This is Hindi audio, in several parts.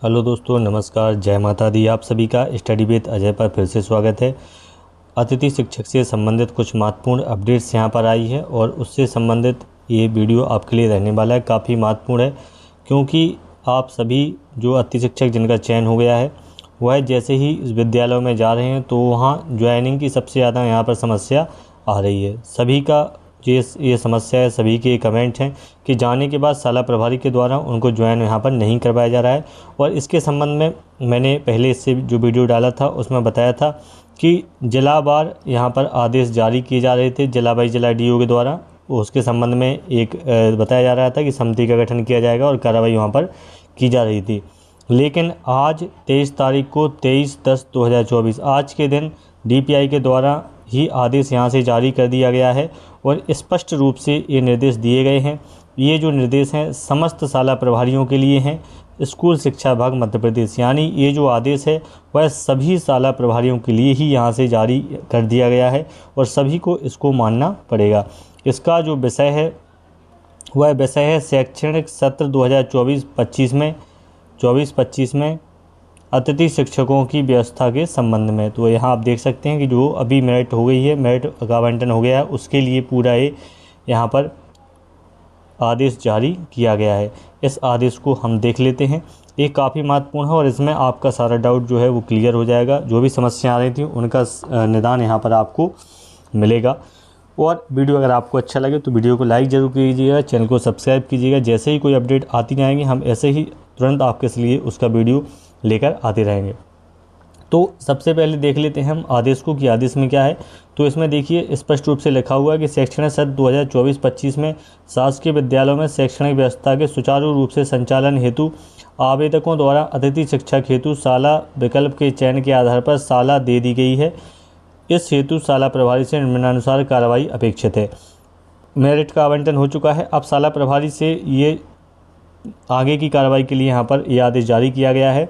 हेलो दोस्तों, नमस्कार, जय माता दी। आप सभी का स्टडी विद अजय पर फिर से स्वागत है। अतिथि शिक्षक से संबंधित कुछ महत्वपूर्ण अपडेट्स यहाँ पर आई है और उससे संबंधित ये वीडियो आपके लिए रहने वाला है। काफ़ी महत्वपूर्ण है क्योंकि आप सभी जो अतिथि शिक्षक जिनका चयन हो गया है वह जैसे ही इस विद्यालय में जा रहे हैं तो वहाँ ज्वाइनिंग की सबसे ज़्यादा यहाँ पर समस्या आ रही है। सभी का ये समस्या है, सभी के कमेंट हैं कि जाने के बाद शाला प्रभारी के द्वारा उनको ज्वाइन यहाँ पर नहीं करवाया जा रहा है। और इसके संबंध में मैंने पहले इससे जो वीडियो डाला था उसमें बताया था कि जिलावार यहाँ पर आदेश जारी किए जा रहे थे, जिला बाई जिला डीओ के द्वारा। उसके संबंध में एक बताया जा रहा था कि समिति का गठन किया जाएगा और कार्रवाई वहाँ पर की जा रही थी। लेकिन आज 23 तारीख को 23/10/2024 आज के दिन डीपीआई के द्वारा ही आदेश यहाँ से जारी कर दिया गया है और स्पष्ट रूप से ये निर्देश दिए गए हैं। ये जो निर्देश हैं समस्त शाला प्रभारियों के लिए हैं, स्कूल शिक्षा विभाग मध्य प्रदेश, यानी ये जो आदेश है वह सभी शाला प्रभारियों के लिए ही यहाँ से जारी कर दिया गया है और सभी को इसको मानना पड़ेगा। इसका जो विषय है वह विषय है शैक्षणिक सत्र 2024-25 में अतिथि शिक्षकों की व्यवस्था के संबंध में। तो यहाँ आप देख सकते हैं कि जो अभी मेरिट हो गई है, मेरिट का आवंटन हो गया है, उसके लिए पूरा ये यहाँ पर आदेश जारी किया गया है। इस आदेश को हम देख लेते हैं। ये काफ़ी महत्वपूर्ण है और इसमें आपका सारा डाउट जो है वो क्लियर हो जाएगा। जो भी समस्या आ रही थी उनका निदान यहाँ पर आपको मिलेगा। और वीडियो अगर आपको अच्छा लगे तो वीडियो को लाइक ज़रूर कीजिएगा, चैनल को सब्सक्राइब कीजिएगा। जैसे ही कोई अपडेट आती जाएंगी हम ऐसे ही तुरंत आपके लिए उसका वीडियो लेकर आते रहेंगे। तो सबसे पहले देख लेते हैं हम आदेश को कि आदेश में क्या है। तो इसमें देखिए स्पष्ट रूप से लिखा हुआ है कि शैक्षणिक सत्र 2024-25 में शासकीय विद्यालयों में शैक्षणिक व्यवस्था के सुचारू रूप से संचालन हेतु आवेदकों द्वारा अतिथि शिक्षक हेतु शाला विकल्प के चयन के आधार पर शाला दे दी गई है। इस हेतु शाला प्रभारी से निम्नानुसार कार्रवाई अपेक्षित है। मेरिट का आवंटन हो चुका है। अब शाला प्रभारी से ये आगे की कार्रवाई के लिए यहाँ पर यह आदेश जारी किया गया है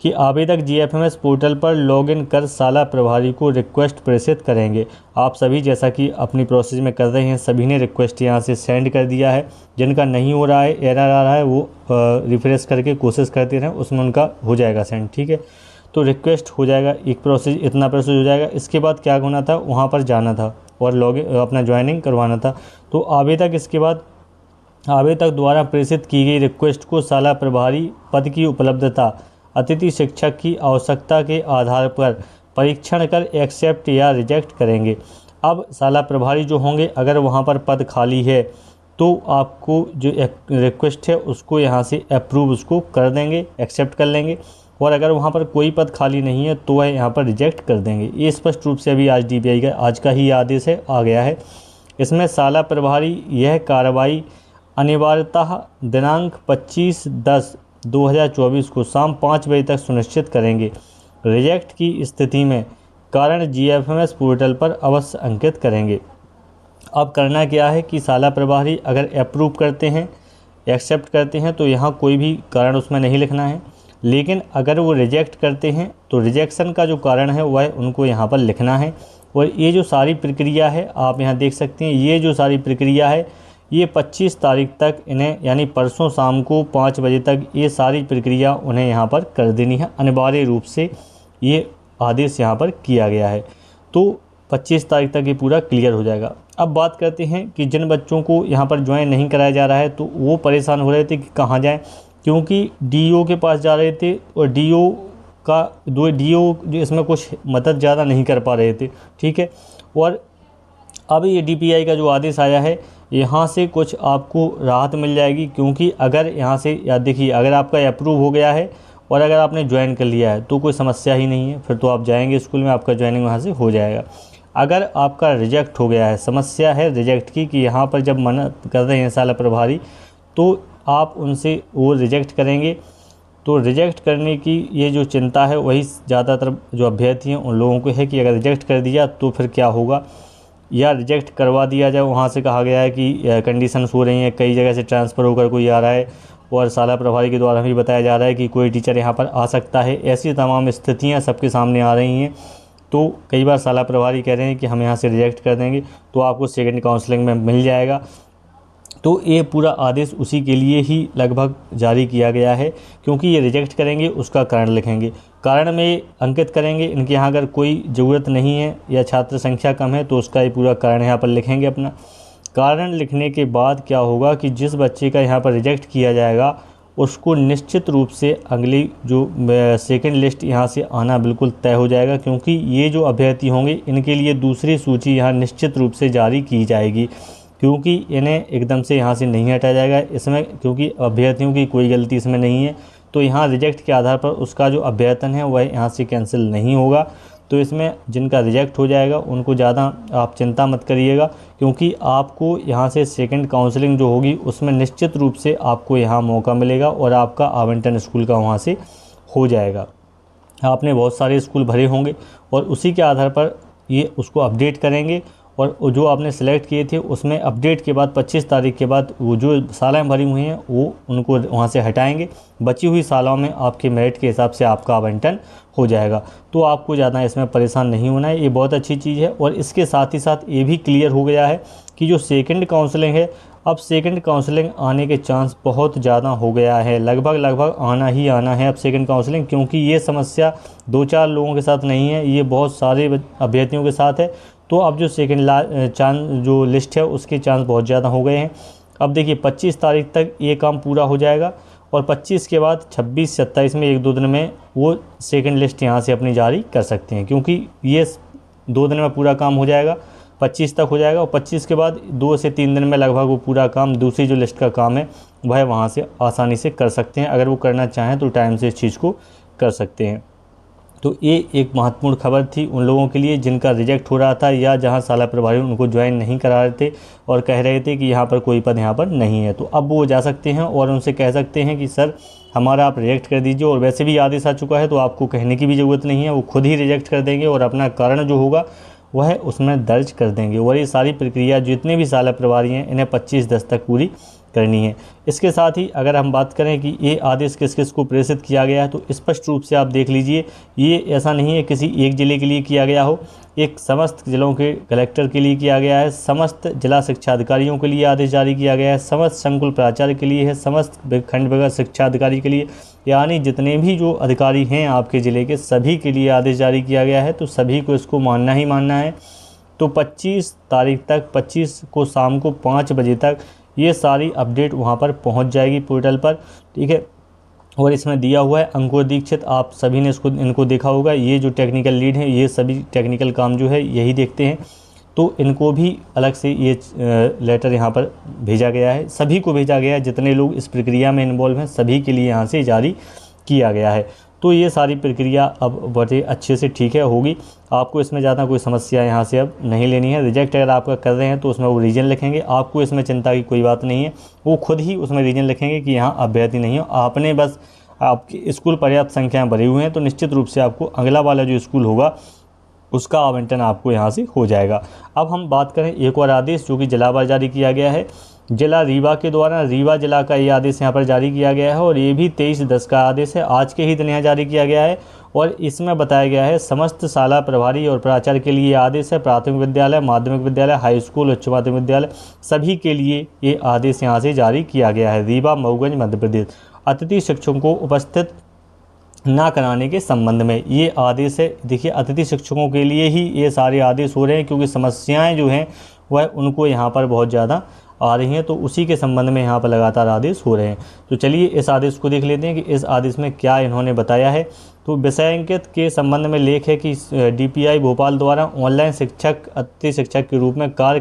कि आवेदक जीएफएमएस पोर्टल पर लॉगिन कर शाला प्रभारी को रिक्वेस्ट प्रेषित करेंगे। आप सभी जैसा कि अपनी प्रोसेस में कर रहे हैं, सभी ने रिक्वेस्ट यहाँ से सेंड कर दिया है। जिनका नहीं हो रहा है, एरर आ रहा है, वो रिफ्रेश करके कोशिश करते रहें, उसमें उनका हो जाएगा सेंड। ठीक है, तो रिक्वेस्ट हो जाएगा, एक प्रोसेस इतना प्रोसेस हो जाएगा। इसके बाद क्या होना था, वहाँ पर जाना था और लॉगिन अपना ज्वाइनिंग करवाना था। तो आवेदक इसके बाद आवेदक द्वारा प्रेषित की गई रिक्वेस्ट को शाला प्रभारी पद की उपलब्धता, अतिथि शिक्षक की आवश्यकता के आधार पर परीक्षण कर एक्सेप्ट या रिजेक्ट करेंगे। अब शाला प्रभारी जो होंगे, अगर वहाँ पर पद खाली है तो आपको जो रिक्वेस्ट है उसको यहाँ से अप्रूव उसको कर देंगे, एक्सेप्ट कर लेंगे। और अगर वहाँ पर कोई पद खाली नहीं है तो वह यहाँ पर रिजेक्ट कर देंगे। ये स्पष्ट रूप से अभी आज डीपीआई का आज का ही आदेश है, आ गया है। इसमें शाला प्रभारी यह कार्रवाई अनिवार्यतः दिनांक 25/10/2024 को शाम 5 बजे तक सुनिश्चित करेंगे। रिजेक्ट की स्थिति में कारण जीएफएमएस पोर्टल पर अवश्य अंकित करेंगे। अब करना क्या है कि शाला प्रभारी अगर अप्रूव करते हैं, एक्सेप्ट करते हैं तो यहाँ कोई भी कारण उसमें नहीं लिखना है। लेकिन अगर वो रिजेक्ट करते हैं तो रिजेक्शन का जो कारण है वह उनको यहाँ पर लिखना है। और ये जो सारी प्रक्रिया है आप यहाँ देख सकते हैं, ये जो सारी प्रक्रिया है ये 25 तारीख तक इन्हें, यानी परसों शाम को 5 बजे तक ये सारी प्रक्रिया उन्हें यहाँ पर कर देनी है। अनिवार्य रूप से ये आदेश यहाँ पर किया गया है। तो 25 तारीख तक ये पूरा क्लियर हो जाएगा। अब बात करते हैं कि जिन बच्चों को यहाँ पर ज्वाइन नहीं कराया जा रहा है तो वो परेशान हो रहे थे कि कहाँ जाएँ, क्योंकि डीओ के पास जा रहे थे और डीओ जो इसमें कुछ मदद ज़्यादा नहीं कर पा रहे थे। ठीक है, और अब ये डीपीआई का जो आदेश आया है यहाँ से कुछ आपको राहत मिल जाएगी। क्योंकि अगर यहाँ से याद देखिए, अगर आपका अप्रूव हो गया है और अगर आपने ज्वाइन कर लिया है तो कोई समस्या ही नहीं है, फिर तो आप जाएंगे स्कूल में, आपका ज्वाइनिंग वहाँ से हो जाएगा। अगर आपका रिजेक्ट हो गया है, समस्या है रिजेक्ट की कि यहाँ पर जब मना कर रहे हैं शाला प्रभारी तो आप उनसे वो रिजेक्ट करेंगे। तो रिजेक्ट करने की ये जो चिंता है वही ज़्यादातर जो अभ्यर्थी हैं उन लोगों को है कि अगर रिजेक्ट कर दिया तो फिर क्या होगा, या रिजेक्ट करवा दिया जाए। वहाँ से कहा गया है कि कंडीशंस हो रही हैं, कई जगह से ट्रांसफ़र होकर कोई आ रहा है और शाला प्रभारी के द्वारा भी बताया जा रहा है कि कोई टीचर यहाँ पर आ सकता है। ऐसी तमाम स्थितियाँ सबके सामने आ रही हैं। तो कई बार शाला प्रभारी कह रहे हैं कि हम यहाँ से रिजेक्ट कर देंगे, तो आपको सेकंड काउंसलिंग में मिल जाएगा। तो ये पूरा आदेश उसी के लिए ही लगभग जारी किया गया है, क्योंकि ये रिजेक्ट करेंगे उसका कारण लिखेंगे, कारण में अंकित करेंगे। इनके यहाँ अगर कोई ज़रूरत नहीं है या छात्र संख्या कम है तो उसका ये पूरा कारण यहाँ पर लिखेंगे। अपना कारण लिखने के बाद क्या होगा कि जिस बच्चे का यहाँ पर रिजेक्ट किया जाएगा उसको निश्चित रूप से अगली जो सेकंड लिस्ट यहाँ से आना बिल्कुल तय हो जाएगा, क्योंकि ये जो अभ्यर्थी होंगे इनके लिए दूसरी सूची यहाँ निश्चित रूप से जारी की जाएगी, क्योंकि इन्हें एकदम से यहाँ से नहीं हटाया जाएगा इसमें, क्योंकि अभ्यर्थियों की कोई गलती इसमें नहीं है। तो यहाँ रिजेक्ट के आधार पर उसका जो अभ्यर्थन है वह यहाँ से कैंसिल नहीं होगा। तो इसमें जिनका रिजेक्ट हो जाएगा उनको ज़्यादा आप चिंता मत करिएगा, क्योंकि आपको यहाँ से सेकंड काउंसलिंग जो होगी उसमें निश्चित रूप से आपको यहाँ मौका मिलेगा और आपका आवंटन स्कूल का वहाँ से हो जाएगा। आपने बहुत सारे स्कूल भरे होंगे और उसी के आधार पर ये उसको अपडेट करेंगे, और जो आपने सेलेक्ट किए थे उसमें अपडेट के बाद 25 तारीख के बाद वो जो सालें भरी हुई हैं वो उनको वहाँ से हटाएंगे। बची हुई सालों में आपके मेरिट के हिसाब से आपका आवंटन हो जाएगा। तो आपको ज़्यादा इसमें परेशान नहीं होना है, ये बहुत अच्छी चीज़ है। और इसके साथ ही साथ ये भी क्लियर हो गया है कि जो सेकंड काउंसलिंग है, अब सेकंड काउंसलिंग आने के चांस बहुत ज़्यादा हो गया है, लगभग आना ही आना है अब सेकंड काउंसलिंग, क्योंकि ये समस्या 2-4 लोगों के साथ नहीं है, ये बहुत सारे अभ्यर्थियों के साथ है। तो अब जो सेकंड जो लिस्ट है उसके चांस बहुत ज़्यादा हो गए हैं। अब देखिए 25 तारीख तक ये काम पूरा हो जाएगा और 25 के बाद 26-27 में 1-2 दिन में वो सेकंड लिस्ट यहाँ से अपनी जारी कर सकते हैं, क्योंकि ये 2 दिन में पूरा काम हो जाएगा, 25 तक हो जाएगा। और 25 के बाद 2 से 3 दिन में लगभग वो पूरा काम दूसरी जो लिस्ट का काम है वह वहाँ से आसानी से कर सकते हैं। अगर वो करना चाहें तो टाइम से इस चीज़ को कर सकते हैं। तो ये एक महत्वपूर्ण खबर थी उन लोगों के लिए जिनका रिजेक्ट हो रहा था या जहां साला प्रभारी उनको ज्वाइन नहीं करा रहे थे और कह रहे थे कि यहाँ पर कोई पद यहाँ पर नहीं है। तो अब वो जा सकते हैं और उनसे कह सकते हैं कि सर हमारा आप रिजेक्ट कर दीजिए, और वैसे भी आदेश आ चुका है तो आपको कहने की भी ज़रूरत नहीं है, वो खुद ही रिजेक्ट कर देंगे और अपना कारण जो होगा वह उसमें दर्ज कर देंगे। और ये सारी प्रक्रिया जितने भी साला प्रभारी हैं इन्हें 25/10 तक पूरी करनी है। इसके साथ ही अगर हम बात करें कि ये आदेश किस किस को प्रेषित किया गया है तो स्पष्ट रूप से आप देख लीजिए, ये ऐसा नहीं है किसी एक ज़िले के लिए किया गया हो, एक समस्त ज़िलों के कलेक्टर के लिए किया गया है, समस्त जिला शिक्षा अधिकारियों के लिए आदेश जारी किया गया है, समस्त संकुल प्राचार्य के लिए है, समस्त खंड विभाग शिक्षा अधिकारी के लिए, यानी जितने भी जो अधिकारी हैं आपके ज़िले के सभी के लिए आदेश जारी किया गया है। तो सभी को इसको मानना ही मानना है। तो 25 तारीख तक 25 को शाम को 5 बजे तक ये सारी अपडेट वहाँ पर पहुँच जाएगी पोर्टल पर, ठीक है। और इसमें दिया हुआ है अंकुर दीक्षित, आप सभी ने इनको देखा होगा, ये जो टेक्निकल लीड हैं ये सभी टेक्निकल काम जो है यही देखते हैं। तो इनको भी अलग से ये लेटर यहाँ पर भेजा गया है, सभी को भेजा गया है, जितने लोग इस प्रक्रिया में इन्वॉल्व हैं सभी के लिए यहाँ से जारी किया गया है। तो ये सारी प्रक्रिया अब बड़े अच्छे से ठीक है होगी, आपको इसमें ज़्यादा कोई समस्या यहाँ से अब नहीं लेनी है। रिजेक्ट अगर आपका कर रहे हैं तो उसमें वो रीजन लिखेंगे, आपको इसमें चिंता की कोई बात नहीं है, वो खुद ही उसमें रीजन लिखेंगे कि यहाँ अभ्यर्थी नहीं हो। आपने बस आपके स्कूल पर्याप्त संख्या भरे हुए हैं तो निश्चित रूप से आपको अगला वाला जो स्कूल होगा उसका आवंटन आपको यहाँ से हो जाएगा। अब हम बात करें एक और आदेश जो कि जिलावार जारी किया गया है, जिला रीवा के द्वारा रीवा जिला का ये आदेश यहाँ पर जारी किया गया है और ये भी 23/10 का आदेश है, आज के ही दिन यहाँ जारी किया गया है। और इसमें बताया गया है समस्त शाला प्रभारी और प्राचार्य के लिए आदेश है, प्राथमिक विद्यालय, माध्यमिक विद्यालय, हाई स्कूल, उच्च माध्यमिक विद्यालय सभी के लिए ये आदेश यहाँ से जारी किया गया है। रीवा मऊगंज मध्य प्रदेश अतिथि शिक्षकों को उपस्थित ना कराने के संबंध में ये आदेश है। देखिए अतिथि शिक्षकों के लिए ही ये सारे आदेश हो रहे हैं, क्योंकि समस्याएं जो हैं वह उनको यहाँ पर बहुत ज़्यादा आ रही हैं, तो उसी के संबंध में यहाँ पर लगातार आदेश हो रहे हैं। तो चलिए इस आदेश को देख लेते हैं कि इस आदेश में क्या इन्होंने बताया है। तो विषयांकित के संबंध में लेख है कि DPI भोपाल द्वारा ऑनलाइन शिक्षक अतिथि शिक्षक के रूप में कार्य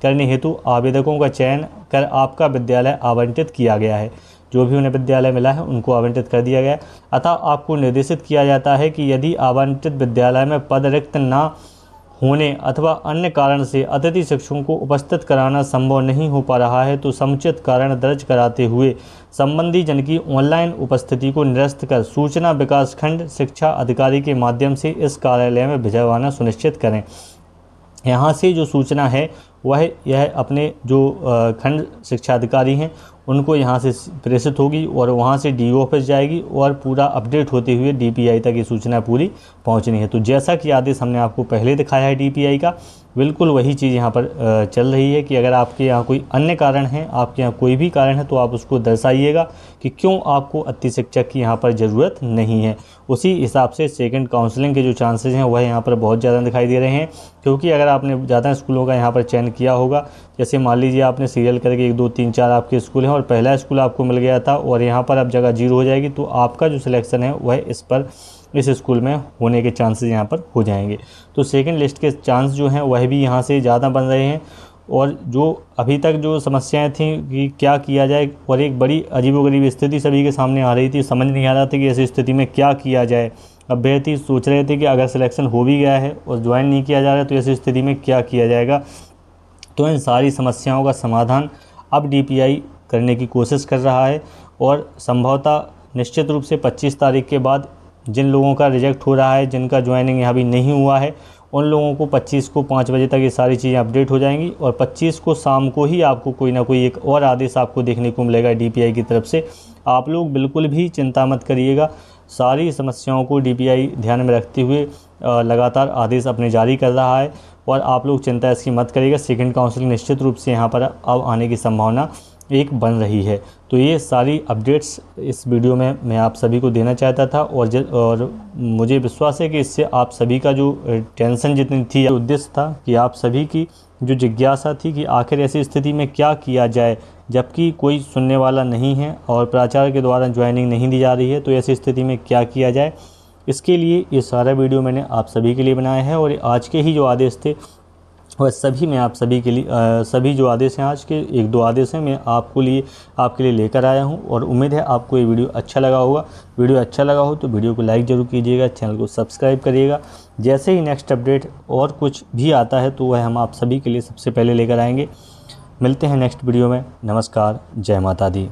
करने हेतु आवेदकों का चयन कर आपका विद्यालय आवंटित किया गया है। जो भी उन्हें विद्यालय मिला है उनको आवंटित कर दिया गया। अतः आपको निर्देशित किया जाता है कि यदि आवंटित विद्यालय में पद रिक्त न होने अथवा अन्य कारण से अतिथि शिक्षकों को उपस्थित कराना संभव नहीं हो पा रहा है तो समुचित कारण दर्ज कराते हुए संबंधी जन की ऑनलाइन उपस्थिति को निरस्त कर सूचना विकास खंड शिक्षा अधिकारी के माध्यम से इस कार्यालय में भिजवाना सुनिश्चित करें। यहाँ से जो सूचना है वह यह अपने जो खंड शिक्षा अधिकारी हैं उनको यहाँ से प्रेषित होगी और वहाँ से DO ऑफिस जाएगी और पूरा अपडेट होते हुए DPI तक ये सूचना पूरी पहुँचनी है। तो जैसा कि आदेश हमने आपको पहले दिखाया है DPI का, बिल्कुल वही चीज़ यहाँ पर चल रही है कि अगर आपके यहाँ कोई अन्य कारण है, आपके यहाँ कोई भी कारण है, तो आप उसको दर्शाइएगा कि क्यों आपको अति शिक्षक की यहाँ पर ज़रूरत नहीं है। उसी हिसाब से सेकंड काउंसलिंग के जो चांसेस हैं वह यहाँ पर बहुत ज़्यादा दिखाई दे रहे हैं, क्योंकि अगर आपने ज़्यादा स्कूलों का यहाँ पर चयन किया होगा, जैसे मान लीजिए आपने सीरियल करके 1 2 3 4 आपके स्कूल हैं और पहला स्कूल आपको मिल गया था और यहाँ पर अब जगह 0 हो जाएगी, तो आपका जो सिलेक्शन है वह इस स्कूल में होने के चांसेस यहाँ पर हो जाएंगे। तो सेकंड लिस्ट के चांस जो हैं वह भी यहाँ से ज़्यादा बन रहे हैं। और जो अभी तक जो समस्याएं थी कि क्या किया जाए, और एक बड़ी अजीबोगरीब स्थिति सभी के सामने आ रही थी, समझ नहीं आ रहा था कि ऐसी स्थिति में क्या किया जाए। अभ्यर्थी सोच रहे थे कि अगर सिलेक्शन हो भी गया है और ज्वाइन नहीं किया जा रहा है तो ऐसी स्थिति में क्या किया जाएगा। तो इन सारी समस्याओं का समाधान अब DPI करने की कोशिश कर रहा है, और संभवतः निश्चित रूप से 25 तारीख के बाद जिन लोगों का रिजेक्ट हो रहा है, जिनका ज्वाइनिंग यहाँ भी नहीं हुआ है, उन लोगों को 25 को 5 बजे तक ये सारी चीज़ें अपडेट हो जाएंगी, और 25 को शाम को ही आपको कोई ना कोई एक और आदेश आपको देखने को मिलेगा DPI की तरफ से। आप लोग बिल्कुल भी चिंता मत करिएगा, सारी समस्याओं को DPI ध्यान में रखते हुए लगातार आदेश अपने जारी कर रहा है, और आप लोग चिंता इसकी मत करिएगा। सेकंड काउंसलिंग निश्चित रूप से यहाँ पर अब आने की संभावना एक बन रही है। तो ये सारी अपडेट्स इस वीडियो में मैं आप सभी को देना चाहता था, और मुझे विश्वास है कि इससे आप सभी का जो टेंशन जितनी थी, उद्देश्य था कि आप सभी की जो जिज्ञासा थी कि आखिर ऐसी स्थिति में क्या किया जाए जबकि कोई सुनने वाला नहीं है और प्राचार्य के द्वारा ज्वाइनिंग नहीं दी जा रही है, तो ऐसी स्थिति में क्या किया जाए, इसके लिए ये सारा वीडियो मैंने आप सभी के लिए बनाया है। और आज के ही जो आदेश थे वह सभी मैं आप सभी के लिए सभी जो आदेश हैं, आज के 1 2 आदेश हैं, मैं आपके लिए लेकर आया हूं, और उम्मीद है आपको ये वीडियो अच्छा लगा होगा। वीडियो अच्छा लगा हो तो वीडियो को लाइक ज़रूर कीजिएगा, चैनल को सब्सक्राइब करिएगा। जैसे ही नेक्स्ट अपडेट और कुछ भी आता है तो वह हम आप सभी के लिए सबसे पहले लेकर आएंगे। मिलते हैं नेक्स्ट वीडियो में। नमस्कार, जय माता दी।